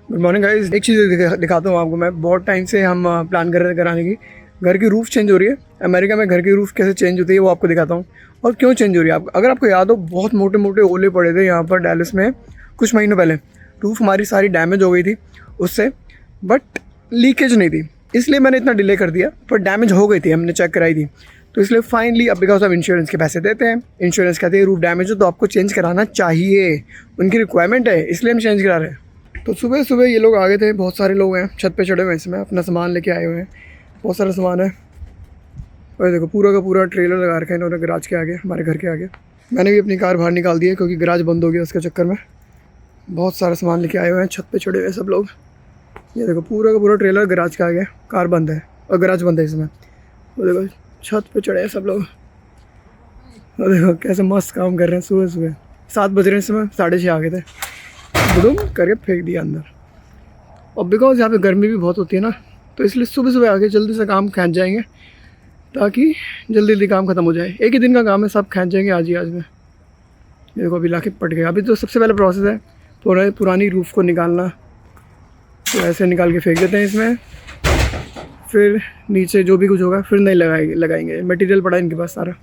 Good morning guys. एक चीज़ दिखाता हूँ आपको। मैं बहुत टाइम से हम प्लान कर रहे थे कराने की। घर की रूफ चेंज हो रही है। अमेरिका में घर की रूफ कैसे चेंज होती है वो आपको दिखाता हूँ और क्यों चेंज हो रही है। अगर आपको याद हो, बहुत मोटे मोटे ओले पड़े थे यहाँ पर डैलस में कुछ महीनों पहले। रूफ हमारी सारी डैमेज हो गई थी उससे, बट लीकेज नहीं थी, इसलिए मैंने इतना डिले कर दिया। पर डैमेज हो गई थी, हमने चेक कराई थी, तो इसलिए फाइनली अब बिकॉज ऑफ इंश्योरेंस के पैसे देते हैं। इंश्योरेंस कहते हैं रूफ डैमेज हो तो आपको चेंज कराना चाहिए, उनकी रिक्वायरमेंट है, इसलिए हम चेंज करा रहे हैं। तो सुबह सुबह ये लोग आ गए थे, बहुत सारे लोग हैं, छत पे चढ़े हुए हैं, इसमें अपना सामान लेके आए हुए हैं। बहुत सारा सामान है और देखो पूरा का पूरा ट्रेलर लगा रखा है इन्होंने गराज के आगे, हमारे घर के आगे। मैंने भी अपनी कार बाहर निकाल दी है क्योंकि गराज बंद हो गया उसके चक्कर में। बहुत सारा सामान लेके आए हुए हैं, छत पे चढ़े हुए हैं सब लोग। ये देखो पूरा का पूरा ट्रेलर गराज के आगे, कार बंद है और गराज बंद है इसमें। वो देखो छत पे चढ़े हैं सब लोग और देखो कैसे मस्त काम कर रहे हैं। सुबह सुबह 7 बज रहे हैं, इसमें 6:30 आ गए थे, बुडूम करके फेंक दिया अंदर। और बिकॉज यहाँ पे गर्मी भी बहुत होती है ना, तो इसलिए सुबह सुबह आके जल्दी से काम खींच जाएंगे ताकि जल्दी जल्दी काम ख़त्म हो जाए। एक ही दिन का काम है, सब खींच जाएंगे आज ही आज में। ये देखो अभी लाके पट गया। अभी तो सबसे पहले प्रोसेस है पुरानी रूफ़ को निकालना, तो ऐसे निकाल के फेंक देते हैं इसमें। फिर नीचे जो भी कुछ होगा फिर नहीं लगाएंगे। मटेरियल पड़ा है इनके पास सारा।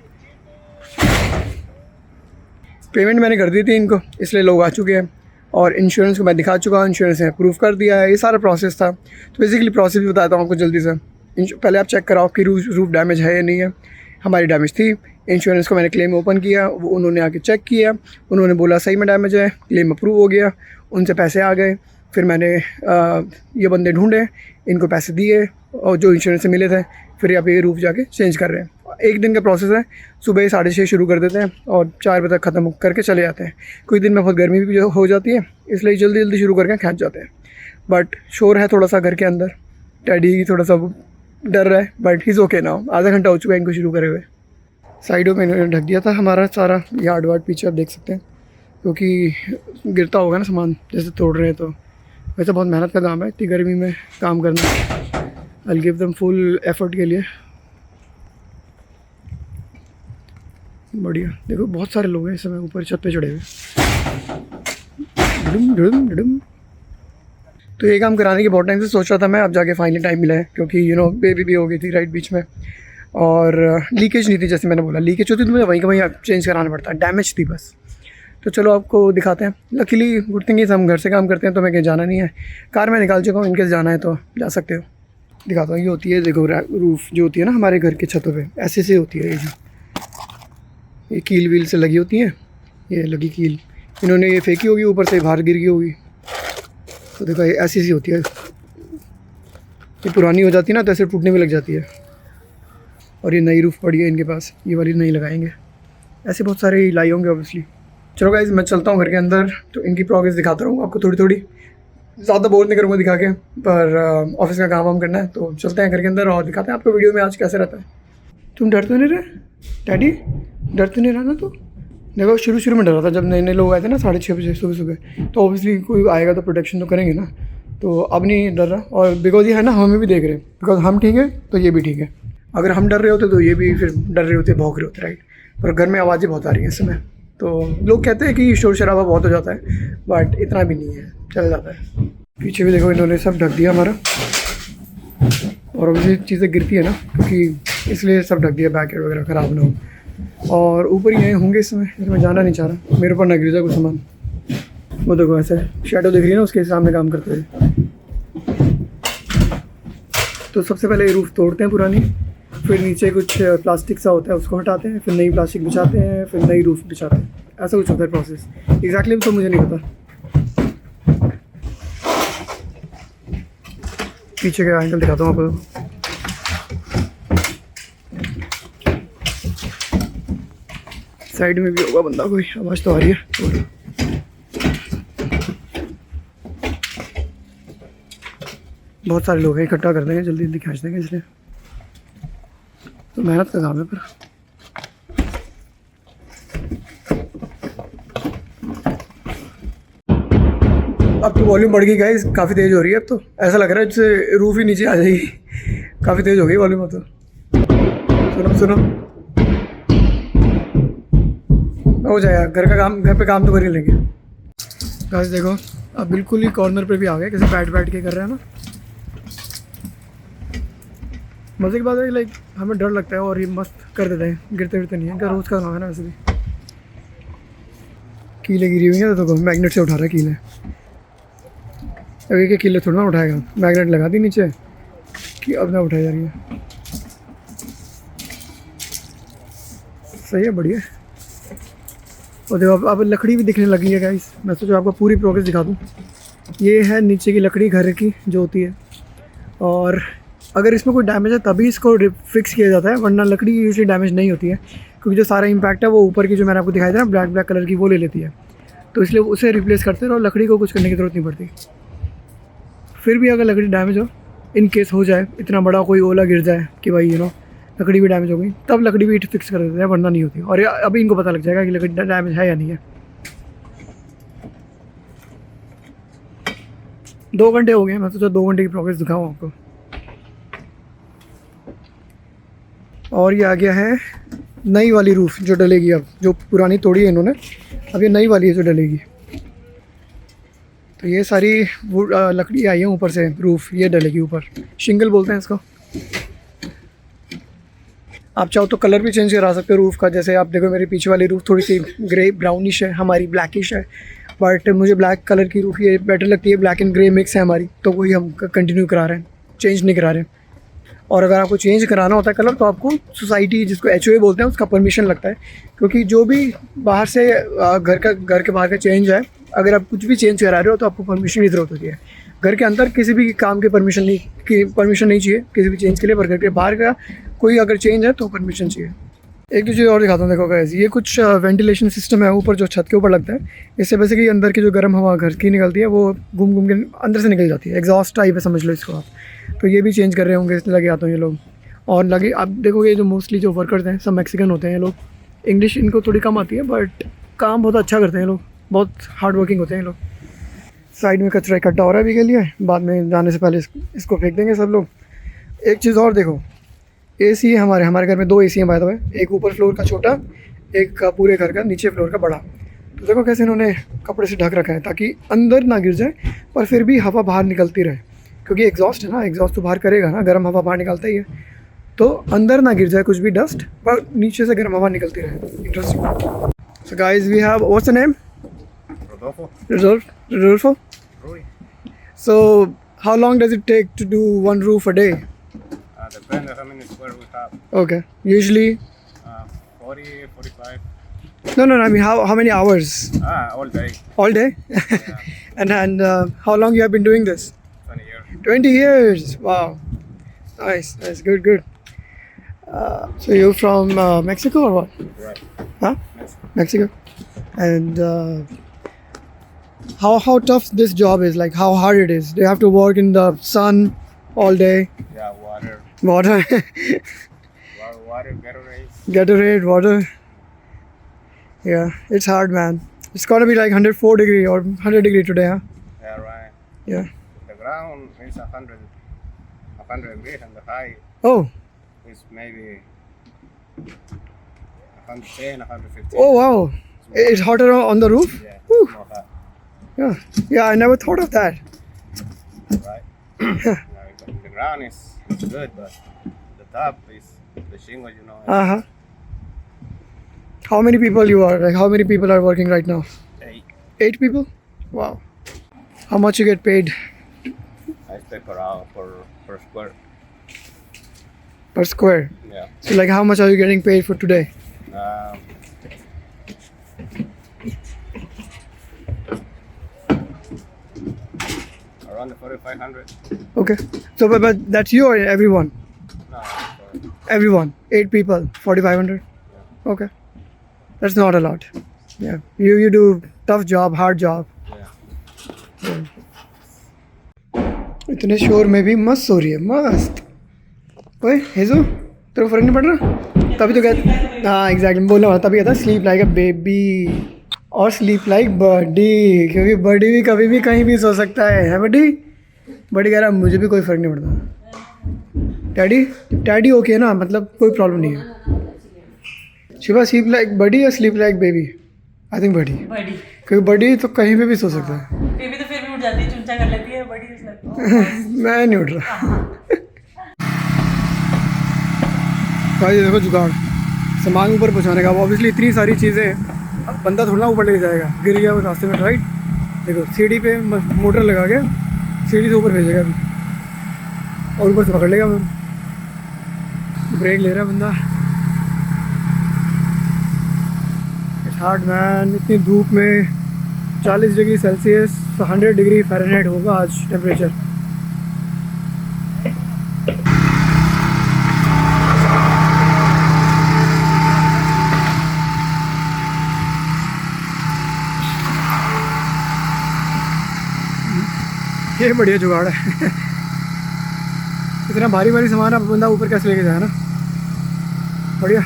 पेमेंट मैंने कर दी थी इनको, इसलिए लोग आ चुके हैं और इंश्योरेंस को मैं दिखा चुका हूँ, इंश्योरेंस ने अप्रूव कर दिया है। ये सारा प्रोसेस था। तो बेसिकली प्रोसेस भी बताता हूँ आपको जल्दी से। पहले आप चेक कराओ कि रूफ डैमेज है या नहीं है। हमारी डैमेज थी, इंश्योरेंस को मैंने क्लेम ओपन किया, वो उन्होंने आके चेक किया, उन्होंने बोला सही में डैमेज है, क्लेम अप्रूव हो गया, उनसे पैसे आ गए। फिर मैंने ये बंदे ढूंढे, इनको पैसे दिए और जो इंश्योरेंस से मिले थे, फिर यहाँ पे ये रूफ जाके चेंज कर रहे हैं। एक दिन का प्रोसेस है, सुबह 6:30 शुरू कर देते हैं और 4 बजे तक ख़त्म करके चले जाते हैं। कुछ दिन में बहुत गर्मी भी हो जाती है, इसलिए जल्दी जल्दी शुरू करके खींच जाते हैं। बट शोर है थोड़ा सा घर के अंदर, डैडी थोड़ा सा डर रहा है, but he is okay now. आधा घंटा हो चुका है इनको शुरू करे हुए। साइडों में इन्होंने ढक दिया था हमारा सारा यार्ड वार्ड, पीछे आप देख सकते हैं, क्योंकि गिरता होगा ना सामान जैसे तोड़ रहे हैं। तो वैसे बहुत मेहनत का काम है इतनी गर्मी में काम करना। I give them full effort के लिए। बढ़िया, देखो बहुत सारे लोग हैं इस समय ऊपर छत पे चढ़े हुए। तो ये काम कराने की बहुत टाइम से सोच रहा था मैं, अब जाके फाइनली टाइम मिला है, क्योंकि बेबी भी हो गई थी राइट बीच में और लीकेज नहीं थी। जैसे मैंने बोला लीकेज होती तो मुझे वहीं का वहीं चेंज कराना पड़ता, डैमेज थी बस। तो चलो आपको दिखाते हैं। लकीली गुड थिंग इज़ हम घर से काम करते हैं तो मैं कहीं जाना नहीं है। कार में निकाल चुका हूँ, इनकेस जाना है तो जा सकते हो। दिखाता हूँ। ये होती है देखो रूफ़ जो होती है ना हमारे घर की छतों पे, ऐसे से होती है। ये कील व्हील से लगी होती है, ये लगी कील इन्होंने ये फेंकी होगी, ऊपर से बाहर गिर गई होगी। तो देखो ये ऐसी सी होती है। ये पुरानी हो जाती है ना तो ऐसे टूटने में लग जाती है। और ये नई रूफ़ पड़ी है इनके पास, ये वाली नहीं लगाएंगे। ऐसे बहुत सारे लाई होंगे ऑब्वियसली। चलो गाइस मैं चलता हूँ घर के अंदर, तो इनकी प्रोग्रेस दिखाता रहूँगा आपको थोड़ी थोड़ी। ज़्यादा बोर नहीं करूँगा दिखा के, पर ऑफिस का काम वाम करना है। तो चलते हैं घर के अंदर और दिखाते हैं आपको वीडियो में आज कैसे रहता है। तुम डर तो नहीं रहे डैडी? डर तो नहीं रहा ना? तो देखो शुरू में डर रहा था जब नए नए लोग आए थे ना 6:30 बजे सुबह सुबह, तो ऑब्वियसली कोई आएगा तो प्रोटेक्शन तो करेंगे ना। तो अब नहीं डर रहा, और बिकॉज ये है ना हमें भी देख रहे हैं, बिकॉज हम ठीक है तो ये भी ठीक है। अगर हम डर रहे होते तो ये भी फिर डर रहे होते, भौंक रहे होते, राइट। पर घर में आवाज़ें बहुत आ रही हैं इस समय, तो लोग कहते हैं कि शोर शराबा बहुत हो जाता है, बट इतना भी नहीं है, चल जाता है। पीछे भी देखो इन्होंने सब ढक दिया हमारा, और ऑब्वियसली चीज़ें गिरती है ना, क्योंकि इसलिए सब ढक दिया, बैकेट वगैरह ख़राब ना हो। और ऊपर ही होंगे इसमें, मैं जाना नहीं चाह रहा, मेरे ऊपर ना गिर जाए कुछ सामान। वो देखो ऐसे शैडो दिख रही है ना उसके सामने काम करते हुए। तो सबसे पहले रूफ़ तोड़ते हैं पुरानी, फिर नीचे कुछ प्लास्टिक सा होता है उसको हटाते हैं, फिर नई प्लास्टिक बिछाते हैं, फिर नई रूफ़ बिछाते हैं। ऐसा कुछ होता है प्रोसेस, एग्जैक्टली तो मुझे नहीं पता। पीछे का एंगल दिखाता हूँ आपको। साइड में भी होगा बंदा कोई, आवाज़ तो आ रही है। बहुत सारे लोग हैं, इकट्ठा कर देंगे, जल्दी जल्दी खींच देंगे, इसलिए तो मेहनत का काम है। पर अब तो वॉल्यूम बढ़ गई गाइस, काफ़ी तेज़ हो रही है। अब तो ऐसा लग रहा है जैसे रूफ ही नीचे आ जाएगी, काफ़ी तेज़ हो गई वॉल्यूम। अब तो सुनो हो जाएगा, घर पे काम तो कर ही लेंगे। गाइस देखो अब बिल्कुल ही कॉर्नर पे भी आ गए, कैसे बैठ के कर रहे हैं ना। मज़े की बात है लाइक हमें डर लगता है और ये मस्त कर देते हैं, गिरते गिरते नहीं है। इनका रोज़ का काम है ना वैसे भी। कीले गिरी हुई है तो मैग्नेट से उठा रहा है कीले। अब एक कीले थोड़ा ना उठाएगा, मैग्नेट लगा दी नीचे कि अब ना उठाई जा रही है। सही है, बढ़िया। और देखो अब लकड़ी भी दिखने लगी है गाइस। मैं सोचा आपको पूरी प्रोग्रेस दिखा दूँ। ये है नीचे की लकड़ी घर की जो होती है, और अगर इसमें कोई डैमेज है तभी इसको फिक्स किया जाता है, वरना लकड़ी यूजली डैमेज नहीं होती है, क्योंकि जो सारा इम्पैक्ट है वो ऊपर की जो मैंने आपको दिखाया था ना ब्लैक कलर की, वो ले लेती है। तो इसलिए उसे रिप्लेस करते रहो, लकड़ी को कुछ करने की ज़रूरत नहीं पड़ती। फिर भी अगर लकड़ी डैमेज हो, इन केस हो जाए, इतना बड़ा कोई ओला गिर जाए कि भाई लकड़ी भी डैमेज हो गई, तब लकड़ी भी फिक्स कर देते हैं, वरना नहीं होती। और अभी इनको पता लग जाएगा कि लकड़ी डैमेज है या नहीं है। 2 घंटे हो गए, मैं सोचा 2 घंटे की प्रोग्रेस दिखाऊँ आपको। और ये आ गया है नई वाली रूफ़ जो डलेगी अब, जो पुरानी तोड़ी है इन्होंने, अब ये नई वाली है जो डलेगी। तो ये सारी लकड़ी आई है ऊपर से, रूफ़ ये डलेगी ऊपर, शिंगल बोलते हैं इसको। आप चाहो तो कलर भी चेंज करा सकते हो रूफ़ का। जैसे आप देखो मेरी पीछे वाली रूफ़ थोड़ी सी ग्रे ब्राउनिश है, हमारी ब्लैकिश है, बट मुझे ब्लैक कलर की रूफ़ ये बेटर लगती है। ब्लैक एंड ग्रे मिक्स है हमारी, तो वही हम कंटिन्यू करा रहे हैं, चेंज नहीं करा रहे हैं। और अगर आपको चेंज कराना होता है कलर, तो आपको सोसाइटी जिसको HOA बोलते हैं उसका परमिशन लगता है, क्योंकि जो भी बाहर से घर के बाहर का चेंज है, अगर आप कुछ भी चेंज करा रहे हो तो आपको परमिशन की ज़रूरत होती है। घर के अंदर किसी भी काम के परमिशन नहीं चाहिए किसी भी चेंज के लिए, पर घर के बाहर का कोई अगर चेंज है तो परमिशन चाहिए। एक दो चीज़ और दिखाता हूँ, देखो गाइस, ये कुछ वेंटिलेशन सिस्टम है ऊपर जो छत के ऊपर लगता है। इससे बेसिकली अंदर की जो गर्म हवा घर की निकलती है वो घूम के अंदर से निकल जाती है, एग्जॉस्ट टाइप है समझ लो इसको आप। तो ये भी चेंज कर रहे होंगे, इसलिए लगे आते हैं ये लोग। और लगे आप देखोगे जो मोस्टली जो वर्कर्स हैं सब मैक्सिकन होते हैं ये लोग। इंग्लिश इनको थोड़ी कम आती है, बट काम बहुत अच्छा करते हैं ये लोग, बहुत हार्ड वर्किंग होते हैं ये लोग। साइड में कचरा इकट्ठा हो रहा है अभी के लिए, बाद में जाने से पहले इसको फेंक देंगे सब लोग। एक चीज़ और देखो, AC है हमारे घर में 2 AC हैं बाय द वे, एक ऊपर फ्लोर का छोटा, एक पूरे घर का नीचे फ्लोर का बड़ा। तो देखो कैसे इन्होंने कपड़े से ढक रखा है ताकि अंदर ना गिर जाए, पर फिर भी हवा बाहर निकलती रहे, क्योंकि एग्जॉस्ट है ना, एग्जॉस्ट तो बाहर करेगा ना, गर्म हवा बाहर निकलता ही है, तो अंदर ना गिर जाए कुछ भी डस्ट, पर नीचे से गर्म हवा निकलती रहे। Interesting. So guys we have, what's the name? Rodolfo? Rui. So how long does it take to do one roof a day? Depends on how many square we have. Okay, usually 40, 45. no, I mean how many hours? All day. All day? Yeah, And how long you have been doing this? 20 years. 20 years. Wow. Nice, good. So you're from Mexico or what? Right. Huh? Mexico. Mexico. And how tough this job is, like how hard it is. Do you have to work in the sun all day? Yeah, water. Water. Water, Gatorade. Gatorade, water. Yeah, it's hard, man. It's gonna be like 104 degree or 100 degree today, huh? Yeah, right. Yeah. The ground is 100 degrees and the high Oh. is maybe 110, 115. Oh wow. It's hotter on the roof? Yeah, Whew. more hot. Yeah, I never thought of that. Right. The ground is good, but the top is the shingle, Uh-huh. How many people you are? Like how many people are working right now? 8. 8 people? Wow. How much you get paid I pay per hour per square. per square? Yeah. So like how much are you getting paid for today? Around the 4,500. Okay. So but that's you or everyone? No, sorry. Everyone. 8 people. 4,500. Yeah. Okay. That's not a lot. Yeah. You do tough job, hard job. Yeah. इतने शोर में भी मस्त सो रही है, मस्त। ओए हेजो, तेरे को फर्क नहीं पड़ रहा? तभी तो कहता, हाँ एग्जैक्टली बोलना वाला, तभी कहता स्लीप लाइक अ बेबी और स्लीप लाइक बर्डी, क्योंकि बर्डी भी कभी भी कहीं भी सो सकता है बर्डी? बर्डी कह रहा मुझे भी कोई फ़र्क नहीं पड़ता। डैडी ओके है ना, मतलब कोई प्रॉब्लम नहीं है। शिवा स्लीप लाइक बर्डी या sleep like baby? I think birdie, क्योंकि बर्डी तो कहीं पे भी सो सकता है। बेबी तो फिर भी जाती है, चुनचा कर लेती है, बड़ी उसने मैं नहीं उठ रहा। भाई देखो जुगाड़ सामान ऊपर पहुंचाने का, ऑब्वियसली इतनी सारी चीज़ें, अब बंदा थोड़ा ऊपर लेके जाएगा, गिर गया वो रास्ते में, राइट। देखो सीढ़ी पे मोटर लगा के सीढ़ी से ऊपर भेजेगा अभी, और ऊपर से पकड़ लेगा वो, ब्रेक ले रहा है बंदा। It's hard man. इतनी धूप में 40 डिग्री सेल्सियस 100 डिग्री फ़ारेनहाइट होगा आज टेम्परेचर। ये बढ़िया जुगाड़ है। इतना भारी भारी सामान अब बंदा ऊपर कैसे लेके जाए ना, बढ़िया।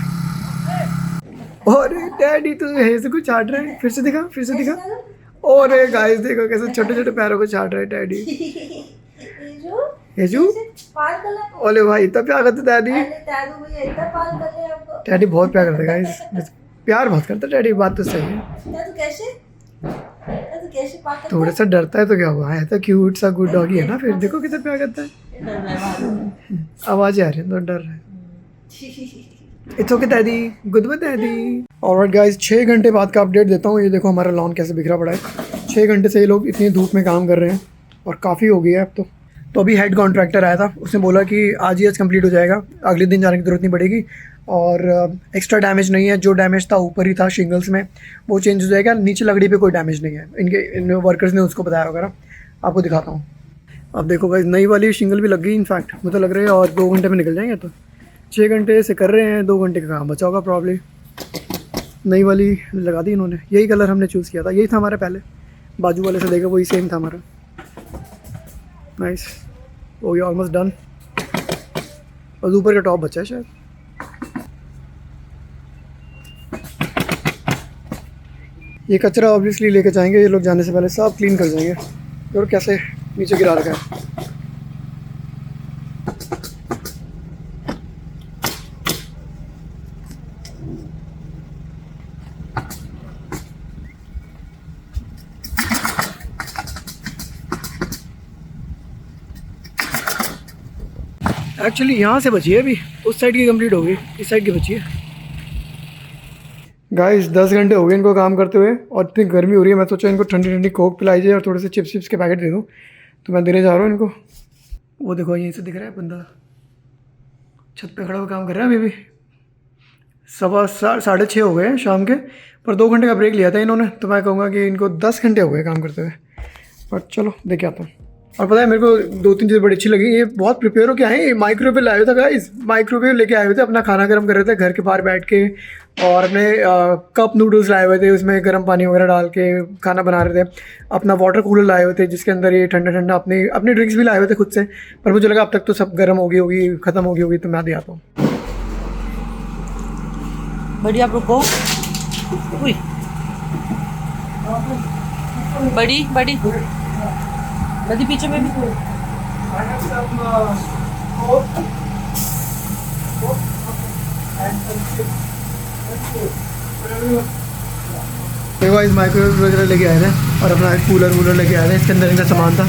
और डैडी तू ऐसे कुछ चाट रहा है, फिर से दिखा, फिर से दिखा। और गाइस देखो कैसे छोटे छोटे पैरों को चाट रहा है डैडी। येजू ओले भाई इतना प्यार करते डैडी। डैडी बहुत प्यार करते गाइस, प्यार बहुत करता डैडी, बात तो सही है। थोड़ा सा डरता है तो क्या हुआ है, तो क्यूट सा गुड डॉगी है ना, फिर देखो कितना प्यार करता है। आवाज़ आ रही है तो डर रहा है। It's okay daddy, goodbye daddy. Alright guys, 6 घंटे बाद का अपडेट देता हूँ। ये देखो हमारा लॉन कैसे बिखरा पड़ा है। 6 घंटे से ये लोग इतनी धूप में काम कर रहे हैं और काफ़ी हो गया है अब तो अभी हेड कॉन्ट्रैक्टर आया था, उसने बोला कि आज ही आज कंप्लीट हो जाएगा, अगले दिन जाने की ज़रूरत नहीं पड़ेगी, और एक्स्ट्रा डैमेज नहीं है, जो डैमेज था ऊपर ही था शिंगल्स में वो चेंज हो जाएगा, नीचे लकड़ी पे कोई डैमेज नहीं है। इन वर्कर्स ने उसको बताया वगैरह, आपको दिखाता हूँ। अब देखो भाई नई वाली शिंगल भी लग गई, इनफैक्ट मुझे लग रहा है और 2 घंटे में निकल जाएंगे। तो 6 घंटे से कर रहे हैं, 2 घंटे का काम बचा होगा प्रॉब्ली। नई वाली लगा दी इन्होंने, यही कलर हमने चूज़ किया था, यही था हमारे पहले, बाजू वाले से देखा वही सेम था हमारा। नाइस, हो गया ऑलमोस्ट डन। और ऊपर का टॉप बचा है शायद। ये कचरा ऑब्वियसली लेके जाएंगे ये लोग, जाने से पहले सब क्लीन कर जाएंगे। और कैसे नीचे गिरा रखा है। एक्चुअली यहाँ से बची है अभी, उस साइड की कंप्लीट हो गई, इस साइड की बची है। गाइस 10 घंटे हो गए इनको काम करते हुए, और इतनी गर्मी हो रही है, मैं सोचा इनको ठंडी ठंडी कोक पिलाई जाए और थोड़े से चिप्स के पैकेट दे दूँ, तो मैं देने जा रहा हूँ इनको। वो देखो यहीं से दिख रहा है बंदा छत पे खड़ा हुआ काम कर रहा है। अभी भी 6:30 हो गए हैं शाम के, पर 2 घंटे का ब्रेक लिया था इन्होंने, तो मैं कहूँगा कि इनको 10 घंटे हो गए काम करते हुए। बट चलो देख के आता हूँ। और पता है मेरे को 2-3 चीज़ें बड़ी अच्छी लगी, ये बहुत प्रिपेयर हो के आए। ये माइक्रोवेव लाए हुए थे गाइस, माइक्रोवेव लेके आए हुए थे, अपना खाना गर्म कर रहे थे घर के बाहर बैठ के, और अपने कप नूडल्स लाए हुए थे, उसमें गर्म पानी वगैरह डाल के खाना बना रहे थे। अपना वाटर कूलर लाए हुए थे जिसके अंदर ये ठंडा ठंडा अपनी ड्रिंक्स भी लाए हुए थे खुद से, पर मुझे लगा अब तक तो सब गर्म हो गई होगी, ख़त्म हो गई होगी, तो मैं दे आता हूँ। बढ़िया, आप रुको। बड़ी बड़ी बड़ी पीछे में भी। देखो इस माइक्रोवेव वगैरह लेके आए थे, और अपना कूलर वूलर लेके आए थे, इसके अंदर इनका सामान था।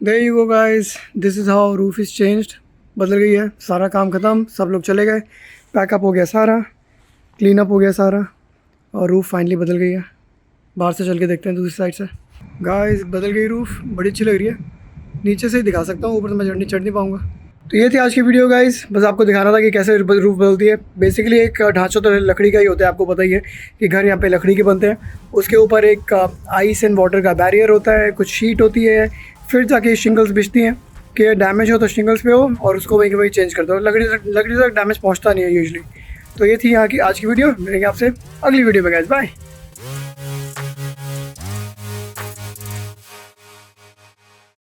There you go guys, this is how roof is changed। बदल गई है, सारा काम ख़त्म, सब लोग चले गए, पैकअप हो गया सारा, क्लीन अप हो गया सारा, और रूफ़ फाइनली बदल गई है। बाहर से चल के देखते हैं दूसरी साइड से। गाइस बदल गई रूफ़, बड़ी अच्छी लग रही है। नीचे से ही दिखा सकता हूँ, ऊपर तो मैं चढ़ नहीं पाऊँगा। तो ये थी आज की वीडियो गाइस, बस आपको दिखाना था कि कैसे रूफ़ बदलती है। बेसिकली एक ढांचा तो लकड़ी का ही होता है, आपको पता ही है कि घर यहाँ पे लकड़ी के बनते हैं। उसके ऊपर एक आइस एंड वाटर का बैरियर होता है, कुछ शीट होती है, फिर जाके शिंगल्स बिछती हैं कि डैमेज हो तो शिंगल्स पे हो, और उसको वहीं के वहीं चेंज कर दो। लकड़ी तक डैमेज पहुँचता नहीं है यूजली। तो ये थी यहाँ की आज की वीडियो। मिलेंगे आपसे अगली वीडियो में गाइस, बाय।